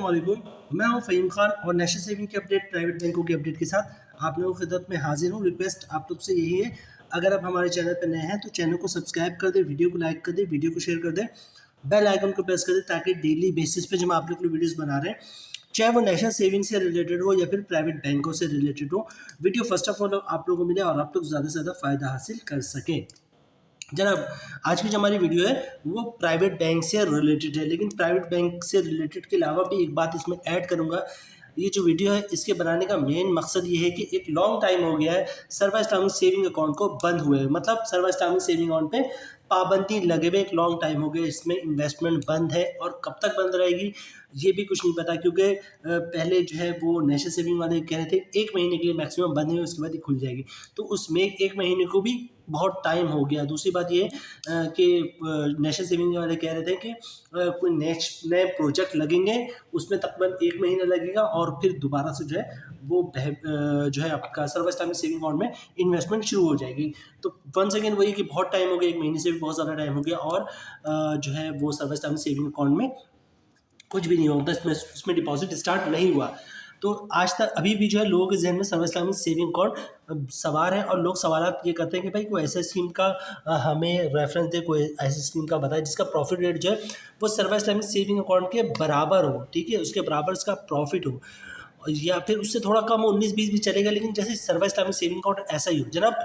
अस्सलामुअलैकुम, मैं हूं फ़हीम खान और नेशनल सेविंग की अपडेट, प्राइवेट बैंकों की अपडेट के साथ आप लोगों की खिदमत में हाजिर हूं। रिक्वेस्ट आप लोग से यही है, अगर आप हमारे चैनल पर नए हैं तो चैनल को सब्सक्राइब कर दें, वीडियो को लाइक कर दें, वीडियो को शेयर कर दें, बेल आइकन को प्रेस कर दें ताकि डेली बेसिस पे जब आप लोग वीडियोज़ बना रहे हैं, चाहे वो नेशनल सेविंग से रिलेटेड हो या फिर प्राइवेट बैंकों से रिलेटेड हो, वीडियो फर्स्ट ऑफ ऑल आप लोगों को मिले और आप लोग ज़्यादा से ज़्यादा फ़ायदा हासिल कर सकें। जनाब, आज की जो हमारी वीडियो है वो प्राइवेट बैंक से रिलेटेड है, लेकिन प्राइवेट बैंक से रिलेटेड के अलावा भी एक बात इसमें ऐड करूंगा। ये जो वीडियो है इसके बनाने का मेन मकसद ये है कि एक लॉन्ग टाइम हो गया है सर्वा इस्लामिक सेविंग अकाउंट को बंद हुए, मतलब सर्वा इस्लामिक सेविंग अकाउंट पे पाबंदी लगे हुए एक लॉन्ग टाइम हो गया, इसमें इन्वेस्टमेंट बंद है और कब तक बंद रहेगी ये भी कुछ नहीं पता, क्योंकि पहले जो है वो नेशनल सेविंग वाले कह रहे थे 1 महीने के लिए मैक्सिमम बंद है, उसके बाद ही खुल जाएगी। तो उसमें 1 महीने को भी बहुत टाइम हो गया। दूसरी बात ये कि नेशनल सेविंग वाले कह रहे थे कि कोई नए प्रोजेक्ट लगेंगे, उसमें तकरीबन 1 महीना लगेगा और फिर दोबारा से जो है वो जो है आपका सर्वा इस्लामिक सेविंग अकाउंट में इन्वेस्टमेंट शुरू हो जाएगी। तो वंस अगेन वही कि बहुत टाइम हो गया, 1 महीने से भी बहुत ज़्यादा टाइम हो गया और जो है वो सर्वा इस्लामिक सेविंग अकाउंट में कुछ भी नहीं होता, इसमें डिपॉजिट स्टार्ट नहीं हुआ। तो आज तक अभी भी जो है लोगों के जहन में सर्वा इस्लामिक सेविंग अकाउंट सवार है और लोग सवालात ये करते हैं कि भाई कोई ऐसा स्कीम का हमें रेफरेंस दे, कोई ऐसी स्कीम का बताए जिसका प्रॉफिट रेट जो है वो सर्वा इस्लामिक सेविंग अकाउंट के बराबर हो, ठीक है, उसके बराबर उसका प्रॉफिट हो या फिर उससे थोड़ा कम हो, 19-20 भी चलेगा, लेकिन जैसे सर्वा इस्लामिक सेविंग अकाउंट ऐसा ही हो। जनाब,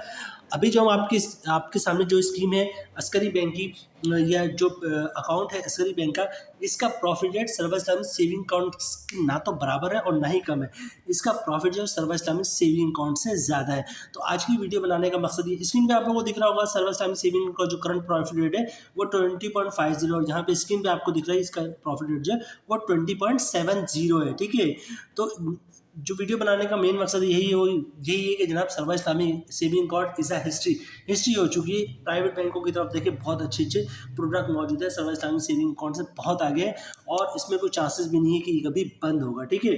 अभी जो हम आपके सामने जो स्कीम है अस्करी बैंक की या जो अकाउंट है अस्करी बैंक का, इसका प्रॉफिट रेट सर्वा इस्लामिक सेविंग अकाउंट ना तो बराबर है और ना ही कम है, इसका प्रॉफिट जो है सर्वा इस्लामिक सेविंग अकाउंट से ज़्यादा है। तो आज की वीडियो बनाने का मकसद ये, स्क्रीन पे आप लोगों को दिख रहा होगा सर्वा इस्लामिक सेविंग का जो करंट प्रॉफिट रेट है वो 20.50 और यहाँ पे स्क्रीन पे आपको दिख रहा है इसका प्रॉफिट रेट जो है वो 20.70 है, ठीक है। तो जो वीडियो बनाने का मेन मकसद यही है कि जनाब सर्वा Islamic saving account is a history हो चुकी है। प्राइवेट बैंकों की तरफ देखिए बहुत अच्छे प्रोडक्ट मौजूद है, सर्वा इस्लामिक सेविंग अकाउंट से बहुत आगे है और इसमें कोई चांसेस भी नहीं है कि ये कभी बंद होगा, ठीक है।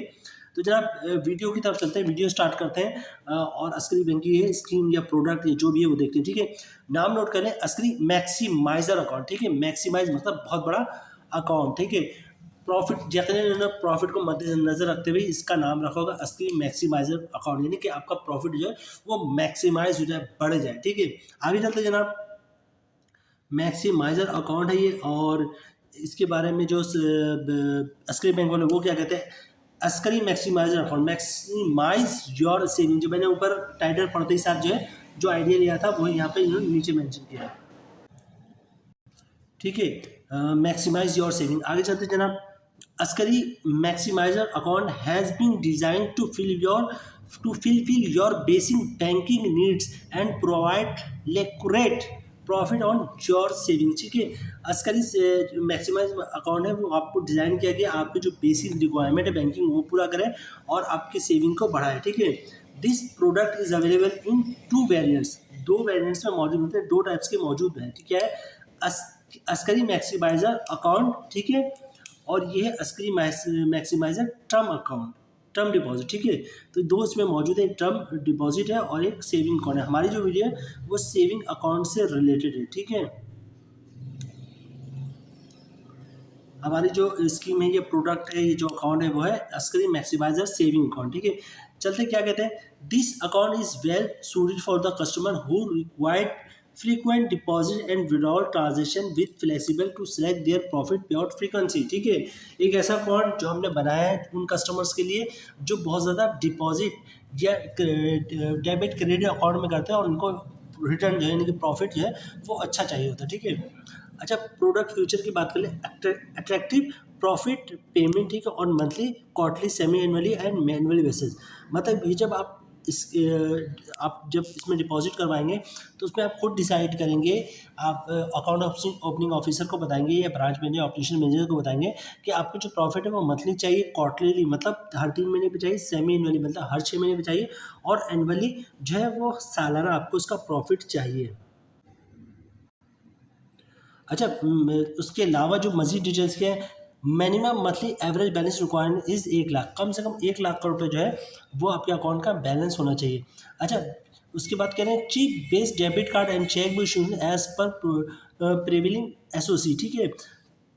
तो जनाब वीडियो की तरफ चलते हैं, वीडियो स्टार्ट करते हैं और अस्करी बैंक की है स्कीम या प्रोडक्ट या जो भी है वो देखते हैं, ठीक है। नाम नोट करें, अस्करी मैक्सिमाइजर अकाउंट, ठीक है। मैक्सिमाइज मतलब बहुत बड़ा अकाउंट, ठीक है। प्रॉफिट यकीनन उन्होंने प्रॉफिट को मद्देनजर रखते हुए इसका नाम रखा होगा अस्करी मैक्सिमाइजर अकाउंट, यानी कि आपका प्रॉफिट जो है वो मैक्सिमाइज हो जाए, बढ़ जाए, ठीक है। आगे चलते जनाब, मैक्सिमाइजर अकाउंट है ये और इसके बारे में जो अस्करी बैंक वाले वो क्या कहते हैं, Askari maximiser account, maximise your saving, जो मैंने ऊपर टाइटल पढ़ते ही साथ जो है जो आइडिया लिया था वो यहाँ पे इन्होंने नीचे मेंशन किया है, ठीक है। Maximise your saving. आगे चलते जनाब, Askari maximiser account has been design to fulfill your basic banking needs and provide accurate profit on your saving, ठीक है। अस्करी से मैक्सिमाइज अकाउंट है वो आपको डिज़ाइन किया गया आपकी जो बेसिक रिक्वायरमेंट है बैंकिंग वो पूरा करे और आपकी सेविंग को बढ़ाए, ठीक है। This product is available in 2 variants, 2 variants में मौजूद होते हैं, 2 टाइप्स के मौजूद हैं, ठीक है। अस्करी मैक्सिमाइजर अकाउंट, ठीक है, और ये है Askari maximiser term account, term deposit, ठीक है। तो दो इसमें मौजूद है, एक टर्म डिपॉजिट है और एक सेविंग अकाउंट है। हमारी जो वीडियो है वो सेविंग अकाउंट से रिलेटेड है, ठीक है। हमारी जो स्कीम है, ये प्रोडक्ट है, ये जो अकाउंट है वो है अस्करी मैक्सिमाइजर सेविंग अकाउंट, ठीक है। चलते क्या कहते हैं, this account is well suited for the customer who required frequent deposit and withdrawal transaction with flexible to select their profit payout frequency, ठीक है। एक ऐसा अकाउंट जो हमने बनाया है उन कस्टमर्स के लिए जो बहुत ज़्यादा डिपॉजिट या डेबिट क्रेडिट अकाउंट में करते हैं और उनको रिटर्न जो है यानी कि प्रॉफिट जो है वो अच्छा चाहिए होता है, ठीक है। अच्छा, प्रोडक्ट फ्यूचर की बात करें, अट्रैक्टिव प्रॉफिट पेमेंट, ठीक है, और monthly, quarterly, semi annually and manually basis. मतलब ये जब आप जब इसमें डिपॉजिट करवाएंगे तो उसमें आप खुद डिसाइड करेंगे, आप अकाउंट ओपनिंग ऑफिसर को बताएंगे या ब्रांच मैनेजर, ऑपरेशन मैनेजर को बताएंगे कि आपको जो प्रॉफिट है वो मंथली चाहिए, क्वार्टरली मतलब हर 3 महीने पे चाहिए, सेमी एनुअली मतलब हर 6 महीने पे चाहिए और एनुअली जो है वो सालाना आपको उसका प्रॉफिट चाहिए। अच्छा, उसके अलावा जो मज़ीद डिटेल्स के हैं, minimum monthly average balance requirement is 1 lakh, कम से कम 1 लाख का रुपये जो है वो आपके अकाउंट का बैलेंस होना चाहिए। अच्छा, उसके बाद कह रहे हैं chip based debit card and cheque book as per prevailing SOC, ठीक है।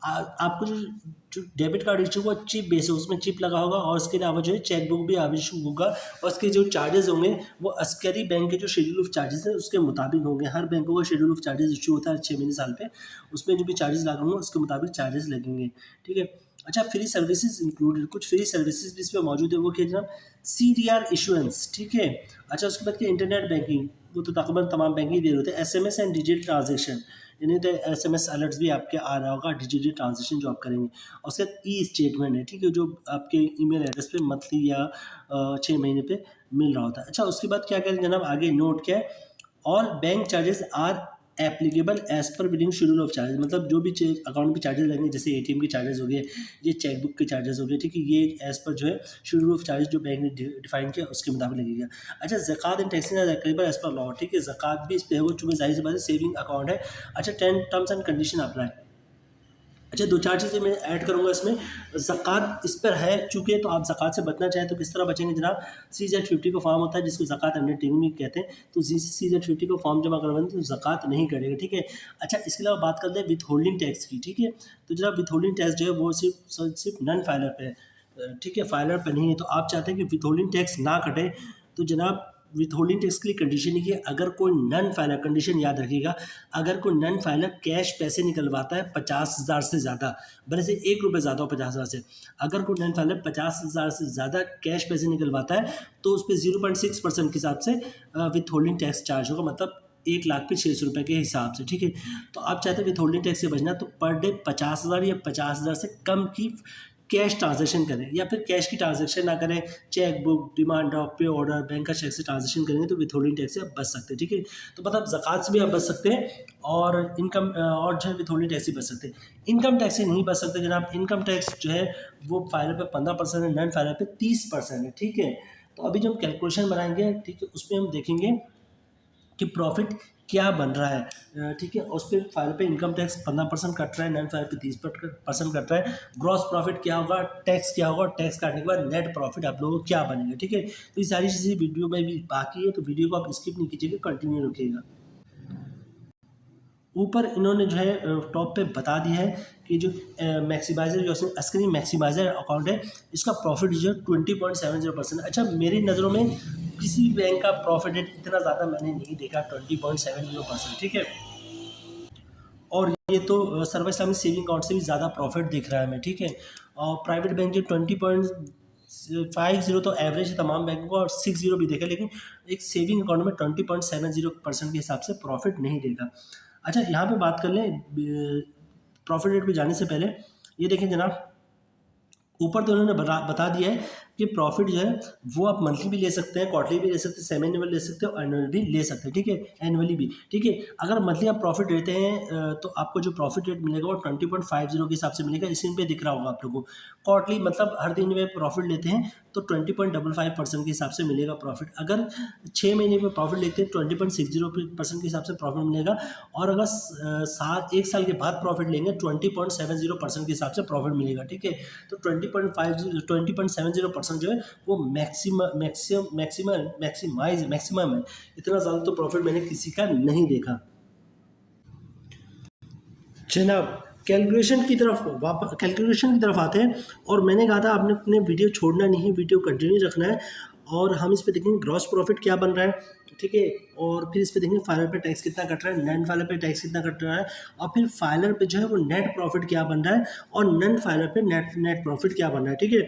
आपको जो जो डेबिट कार्ड इशू हुआ चिप बेस है, उसमें चिप लगा होगा और उसके अलावा जो है चेक बुक भी इशू होगा और उसके जो चार्जेस होंगे वो अस्करी बैंक के जो शेड्यूल ऑफ चार्जेस है उसके मुताबिक होंगे। हर बैंकों का शेड्यूल ऑफ चार्जेस इशू होता है 6 महीने साल पे, उसमें जो भी चार्जेस लगे होंगे उसके मुताबिक चार्जेस लगेंगे, ठीक है। अच्छा, फ्री सर्विसेज इंक्लूडेड, कुछ फ्री सर्विसेज भी इस पर मौजूद है, वो क्या जनाब, CDR इशुएंस, ठीक है। अच्छा, उसके बाद क्या, इंटरनेट बैंकिंग, वो तो तकरीबन तमाम बैंक ही दे रहे होते हैं। SMS एंड डिजिटल ट्रांजेक्शन, यानी तो SMS अलर्ट्स भी आपके आ रहा होगा डिजिटल ट्रांजेक्शन जो आप करेंगे। और उसके बाद ई स्टेटमेंट है, ठीक है, जो आपके ईमेल एड्रेस पे मंथली या 6 महीने पे मिल रहा होता है। अच्छा, उसके बाद क्या करें जनाब, आगे नोट क्या है, all bank charges are applicable as per billing schedule of charges, मतलब जो भी अकाउंट के चार्जेस लगेंगे, जैसे ATM के चार्जेस हो गए, ये चेकबुक के चार्जेस हो गए, ठीक है, ये एज पर जो है शेड्यूल ऑफ चार्जेस जो बैंक ने डिफाइन किया उसके मुताबिक लगेगा। अच्छा, ज़कात and taxes are applicable as per law, ठीक है, ज़कात भी इस पर होगा चूँकि जाहिर सी बात है सेविंग अकाउंट है। अच्छा, 10 टर्म्स एंड कंडीशन अप्लाई। अच्छा, 2-4 चीज़ें मैं ऐड करूँगा इसमें। ज़कात इस पर है चूँकि, तो आप ज़कात से बचना चाहें तो किस तरह बचेंगे जनाब, CZ50 का फॉर्म होता है जिसको ज़कात अंडरटेकिंग भी कहते हैं, तो CZ50 का फॉर्म जमा करवाएंगे तो ज़कात नहीं कटेगा, ठीक है। अच्छा, इसके अलावा बात करते हैं विथ होल्डिंग टैक्स की, ठीक है। तो जनाब विथ होल्डिंग टैक्स जो है वो सिर्फ नन फाइलर पे है, ठीक है, फाइलर पे नहीं है। तो आप चाहते हैं कि विथ होल्डिंग टैक्स ना कटे, तो जनाब विथ होल्डिंग टैक्स के लिए कंडीशन है कि अगर कोई नन फाइलर, कंडीशन याद रखिएगा, अगर कोई नन फाइलर कैश पैसे निकलवाता है 50,000 से ज़्यादा, भले से 1 रुपये ज़्यादा हो 50,000 से, अगर कोई नन फाइलर 50,000 से ज़्यादा कैश पैसे निकलवाता है तो उस पर 0.6% के हिसाब से विथ होल्डिंग टैक्स चार्ज होगा, मतलब 1,00,000 पे 600 रुपये के हिसाब से, ठीक है। तो आप चाहते हैं विथ होल्डिंग टैक्स से बचना, तो पर डे 50,000 या 50,000 से कम की कैश ट्रांजैक्शन करें, या फिर कैश की ट्रांजैक्शन ना करें, चेक बुक, डिमांड ड्राफ्ट, पे ऑर्डर, बैंक का चेक से ट्रांजैक्शन करेंगे तो विथ होल्डिंग टैक्स से आप बच सकते हैं, ठीक है। तो मतलब ज़कात से भी आप बच सकते हैं और इनकम और जो है विथ होल्डिंग टैक्स से बच सकते हैं। इनकम टैक्स से नहीं बच सकते जनाब, इनकम टैक्स जो है वो फाइलर पे 15% है, नन फाइलर पे 30% है, ठीक है। तो अभी जो हम कैलकुलेशन बनाएंगे, ठीक है, उसमें हम देखेंगे कि प्रॉफिट क्या बन रहा है, ठीक है। उस पर फाइल पे इनकम टैक्स 15% कट रहा है, नन फाइल पे 30% कट रहा है। ग्रॉस प्रॉफिट क्या होगा, टैक्स क्या होगा, टैक्स काटने के बाद नेट प्रॉफिट आप लोगों को क्या बनेगा, ठीक है। तो ये सारी चीज़ें वीडियो में भी बाकी है, तो वीडियो को आप स्किप नहीं कीजिएगा, कंटिन्यू रखिएगा। ऊपर इन्होंने जो है टॉप पे बता दिया है कि जो मैक्सिमाइजर जो अस्करी मैक्सिमाइजर अकाउंट है, इसका प्रॉफिट जो है 20.70%। अच्छा, मेरी नज़रों में किसी भी बैंक का प्रॉफिट रेट इतना ज़्यादा मैंने नहीं देखा, 20.70%, ठीक है। और ये तो सर्व इस्लामिक सेविंग अकाउंट से भी ज़्यादा प्रॉफिट दिख रहा है हमें, ठीक है। और प्राइवेट बैंक जो 20.50 तो एवरेज है तमाम बैंकों का, और 60 भी देखा, लेकिन एक सेविंग अकाउंट में 20.70% के हिसाब से प्रॉफिट नहीं देगा। अच्छा, यहाँ पे बात कर लें प्रॉफिट रेट पे जाने से पहले, ये देखें जनाब, ऊपर तो उन्होंने बता दिया है कि प्रॉफिट जो है वो आप मंथली भी ले सकते हैं, क्वार्टरली भी ले सकते हैं, सेमी एनुअल ले सकते हैं और एनुअल भी ले सकते हैं, ठीक है, एनुअली भी, ठीक है। अगर मंथली आप प्रॉफिट लेते हैं तो आपको जो प्रॉफिट रेट मिलेगा वो 20.50 के हिसाब से मिलेगा, इसी पे दिख रहा होगा आप लोगों को। क्वार्टरली मतलब हर दिन में प्रॉफिट लेते हैं तो 20.55% के हिसाब से मिलेगा प्रॉफिट। अगर 6 महीने में प्रॉफिट लेते हैं 20.60% के हिसाब से प्रॉफिट मिलेगा, और अगर 1 साल के बाद प्रॉफिट लेंगे 20.70% के हिसाब से प्रॉफिट मिलेगा, ठीक है। तो 20.70% जो है वो मैक्सिमम है, इतना ज़्यादा तो प्रॉफिट मैंने किसी का नहीं देखा। जनाब, कैलकुलेशन की तरफ आते हैं, और मैंने कहा था आपने अपने वीडियो छोड़ना नहीं है, वीडियो कंटिन्यू रखना है। और हम इस पे देखेंगे ग्रॉस प्रॉफिट क्या बन रहा है, ठीक है, और फिर इस पे देखेंगे फाइलर पे टैक्स कितना कट रहा है, नन फाइलर पे टैक्स कितना कट रहा है, और फिर फाइलर पे जो है वो नेट प्रॉफिट क्या बन रहा है, और नन फाइलर पे नेट प्रॉफिट क्या बन रहा है, ठीक है।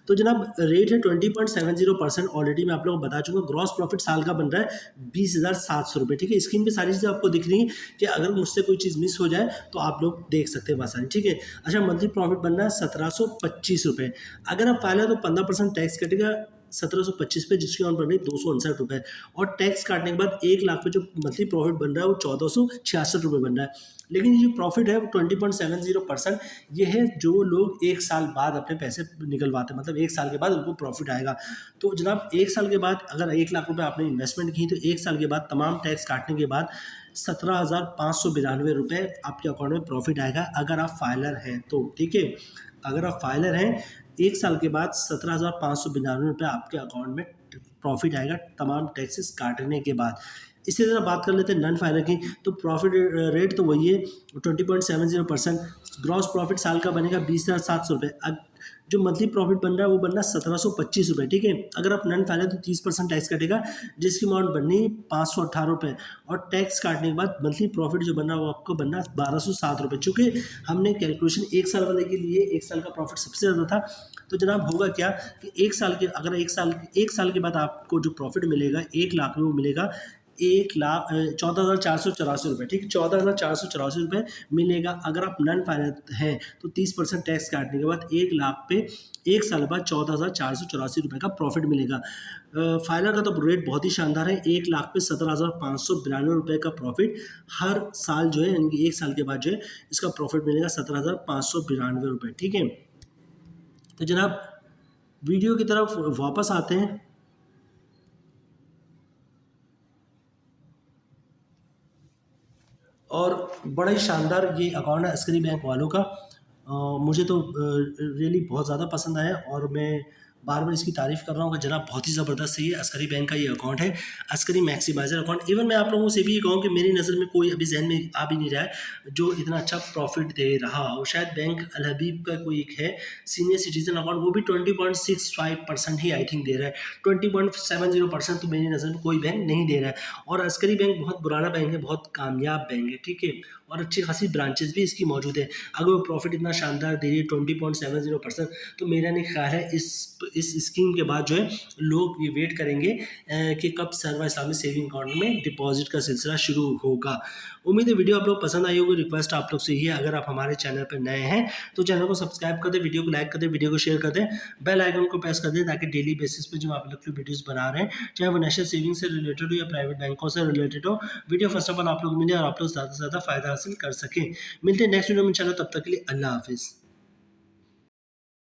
तो जनाब रेट है 20.70%, ऑलरेडी मैं आप लोगों को बता चुका। ग्रॉस प्रॉफिट साल का बन रहा है 20,700 रुपये, ठीक है। स्क्रीन पे सारी चीज़ें आपको दिख रही हैं कि अगर मुझसे कोई चीज़ मिस हो जाए तो आप लोग देख सकते हैं आसानी, ठीक है। अच्छा, मंथली प्रॉफिट बन रहा है 1725 रुपये। अगर आप फाइल है तो 15% टैक्स कटेगा 1725 पे, जिसकी ऑन बन रही 259 रुपये, और टैक्स काटने के बाद 1,00,000 पे जो मंथली प्रॉफिट बन रहा है वो 1466 रुपये बन रहा है। लेकिन ये जो प्रॉफिट है वो 20.70%, ये है जो लोग 1 साल बाद अपने पैसे निकलवाते हैं, मतलब 1 साल के बाद उनको प्रॉफिट आएगा। तो जनाब 1 साल के बाद अगर 1,00,000 रुपये आपने इन्वेस्टमेंट की तो 1 साल के बाद तमाम टैक्स काटने के बाद 17,592 रुपये आपके अकाउंट में प्रॉफिट आएगा, अगर आप फाइलर हैं तो, ठीक है। अगर आप फाइलर हैं 1 साल के बाद 17,592 रुपये आपके अकाउंट में प्रॉफिट आएगा तमाम टैक्सेस काटने के बाद। इसी तरह बात कर लेते हैं नॉन फाइनल की, तो प्रॉफिट रेट तो वही है 20.70%। ग्रॉस प्रॉफिट साल का बनेगा 20,700 रुपये। जो मंथली प्रॉफिट बन रहा है वो बन रहा है 1725 रुपये, ठीक है। अगर आप नॉन फाइनल तो 30% टैक्स कटेगा, जिसकी अमाउंट बननी 518 रुपये, और टैक्स काटने के बाद मंथली प्रॉफिट जो बन रहा है वो आपको बनना 1207 रुपये। चूँकि हमने कैलकुलेशन 1 साल वाले के लिए 1 साल का प्रॉफिट सबसे ज़्यादा था, तो जनाब होगा क्या कि 1 साल के, अगर 1 साल के बाद आपको जो प्रॉफिट मिलेगा 1 लाख में, वो मिलेगा 14,484 रुपये, ठीक है। 14,484 रुपये मिलेगा। अगर आप नॉन फाइनेंस हैं तो 30% टैक्स काटने के बाद 1 लाख पे 1 साल बाद 14,484 रुपये का प्रॉफिट मिलेगा। फाइनल का तो रेट बहुत ही शानदार है, 1 लाख पे 17,592 रुपये का प्रॉफिट हर साल जो है, यानी कि 1 साल के बाद जो है इसका प्रॉफिट मिलेगा 17,592 रुपये, ठीक है। तो जनाब वीडियो की तरफ वापस आते हैं। और बड़ा ही शानदार ये अकाउंट है अस्करी बैंक वालों का। मुझे तो रियली बहुत ज़्यादा पसंद आया, और मैं बार बार इसकी तारीफ़ कर रहा हूँ कि जनाब बहुत ही ज़बरदस्त है ये अस्करी बैंक का ये अकाउंट है, अस्करी मैक्सिमाइजर अकाउंट। इवन मैं आप लोगों से भी कहूँ कि मेरी नज़र में कोई अभी जहन में आ भी नहीं रहा है जो इतना अच्छा प्रॉफिट दे रहा हो। शायद बैंक अल हबीब का कोई एक है सीनियर सिटीजन अकाउंट, वो भी 20.65% ही आई थिंक दे रहा है। 20.70% तो मेरी नज़र में कोई बैंक नहीं दे रहा है। और अस्करी बैंक बहुत पुराना बैंक है, बहुत कामयाब बैंक है, ठीक है। और अच्छी खासी ब्रांचेस भी इसकी मौजूद है। अगर वो प्रॉफिट इतना शानदार दे रही है 20.70%, तो मेरा नहीं ख्याल है इस स्कीम के बाद जो है लोग ये वेट करेंगे कि कब सर्वा इस्लामी सेविंग अकाउंट में डिपॉजिट का सिलसिला शुरू होगा। उम्मीद है वीडियो आप लोग पसंद आई होगी। रिक्वेस्ट आप लोग से ही है, अगर आप हमारे चैनल पर नए हैं तो चैनल को सब्सक्राइब कर दें, वीडियो को लाइक कर दें, वीडियो को शेयर कर दें, बेल आइकन को प्रेस कर दें, ताकि डेली बेसिस पे जो आप लोग की वीडियोस बना रहे हैं, चाहे वो नेशनल सेविंग से रिलेटेड हो या प्राइवेट बैंकों से रिलेटेड हो, वीडियो फर्स्ट ऑफ ऑल आप लोग मिले और आप लोग ज़्यादा से ज़्यादा फायदा हासिल कर सकें। मिलते हैं नेक्स्ट वीडियो में इंशाल्लाह, तब तक के लिए अल्लाह हाफिज़।